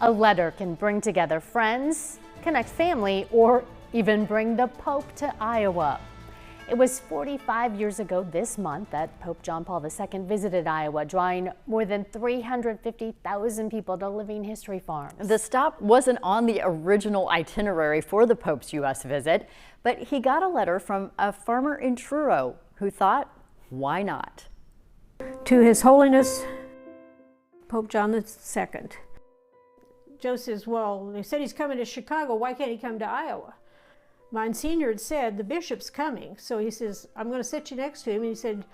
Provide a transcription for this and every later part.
A letter can bring together friends, connect family, or even bring the Pope to Iowa. It was 45 years ago this month that Pope John Paul II visited Iowa, drawing more than 350,000 people to Living History Farms. The stop wasn't on the original itinerary for the Pope's U.S. visit, but he got a letter from a farmer in Truro who thought, why not? To His Holiness Pope John II. Joe says, well, they said he's coming to Chicago, why can't he come to Iowa? Monsignor had said, the bishop's coming. So he says, I'm going to sit you next to him. And he said,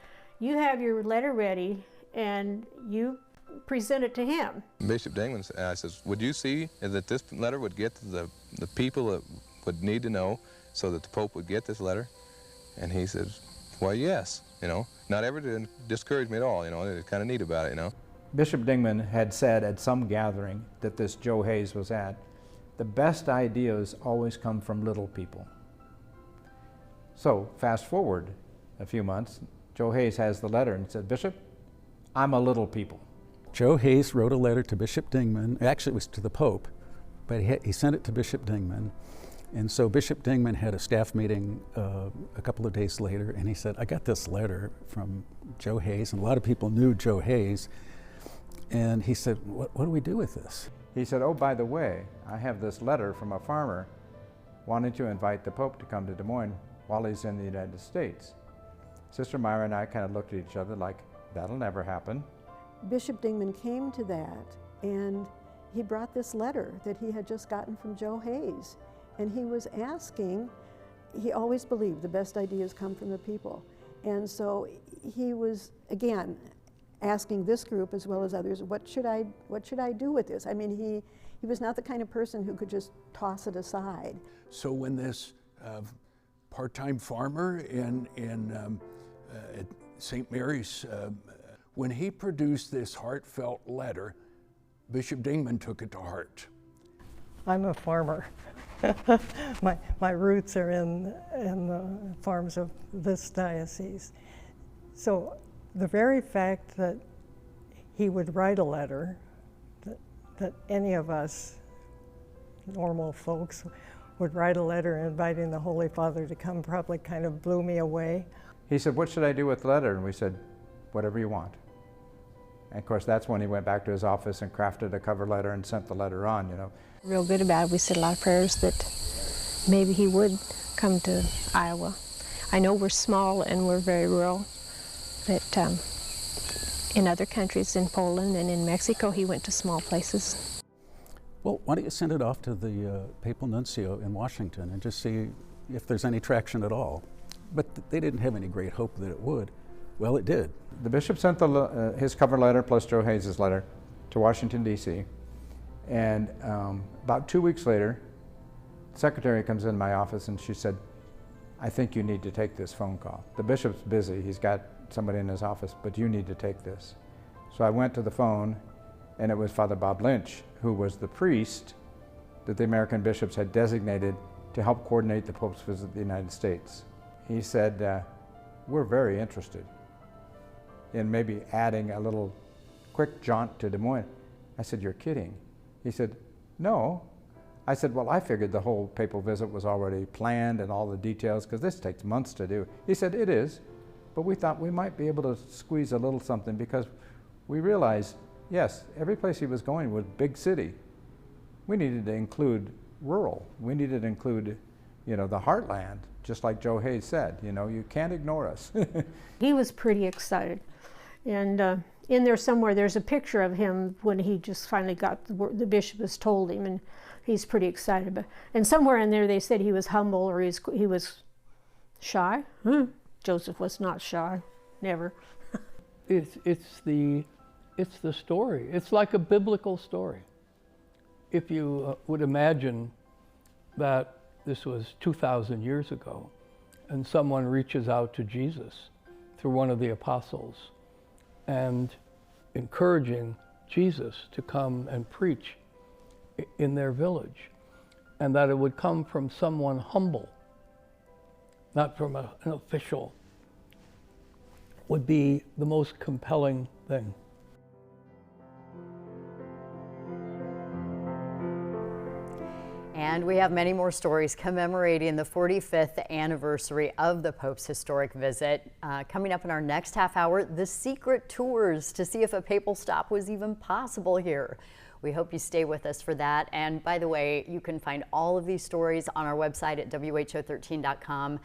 you have your letter ready and you present it to him. Bishop Dingman, I says, would you see that this letter would get to the people that would need to know so that the Pope would get this letter? And he says, well, yes, not ever to discourage me at all, it's kind of neat about it, Bishop Dingman had said at some gathering that this Joe Hayes was at, the best ideas always come from little people. So fast forward a few months, Joe Hayes has the letter and said, Bishop, I'm a little people. Joe Hayes wrote a letter to Bishop Dingman. Actually, it was to the Pope, but he sent it to Bishop Dingman. And so Bishop Dingman had a staff meeting a couple of days later, and he said, I got this letter from Joe Hayes, and a lot of people knew Joe Hayes. And he said, what do we do with this? He said, oh, by the way, I have this letter from a farmer wanting to invite the Pope to come to Des Moines while he's in the United States. Sister Myra and I kind of looked at each other like, that'll never happen. Bishop Dingman came to that, and he brought this letter that he had just gotten from Joe Hayes. And he was asking, he always believed the best ideas come from the people. And so he was, again, asking this group as well as others, what should I do with this? I mean, he was not the kind of person who could just toss it aside. So when this part-time farmer at St. Mary's, when he produced this heartfelt letter, Bishop Dingman took it to heart. I'm a farmer. My roots are in the farms of this diocese. So the very fact that he would write a letter, that any of us normal folks would write a letter inviting the Holy Father to come, probably kind of blew me away. He said, what should I do with the letter? And we said, whatever you want. And of course, that's when he went back to his office and crafted a cover letter and sent the letter on, Real good about it. We said a lot of prayers that maybe he would come to Iowa. I know we're small and we're very rural, but in other countries, in Poland and in Mexico, he went to small places. Well, why don't you send it off to the papal nuncio in Washington and just see if there's any traction at all. But they didn't have any great hope that it would. Well, it did. The bishop sent his cover letter plus Joe Hayes' letter to Washington, D.C. And about 2 weeks later, the secretary comes in my office and she said, I think you need to take this phone call. The bishop's busy, he's got somebody in his office, but you need to take this. So I went to the phone, and it was Father Bob Lynch, who was the priest that the American bishops had designated to help coordinate the Pope's visit to the United States. He said, we're very interested in maybe adding a little quick jaunt to Des Moines. I said, you're kidding. He said, no. I said, well, I figured the whole papal visit was already planned and all the details, because this takes months to do. He said, it is, but we thought we might be able to squeeze a little something, because we realized, yes, every place he was going was big city. We needed to include rural. We needed to include, the heartland, just like Joe Hayes said, you can't ignore us. He was pretty excited. And in there somewhere, there's a picture of him when he just finally got the bishop has told him, and he's pretty excited. And somewhere in there, they said he was humble or he was shy. Joseph was not shy, never. It's the story. It's like a biblical story. If you would imagine that this was 2,000 years ago, and someone reaches out to Jesus through one of the apostles and encouraging Jesus to come and preach in their village, and that it would come from someone humble, not from an official, would be the most compelling thing. And we have many more stories commemorating the 45th anniversary of the Pope's historic visit. Coming up in our next half hour, the secret tours to see if a papal stop was even possible here. We hope you stay with us for that. And by the way, you can find all of these stories on our website at who13.com.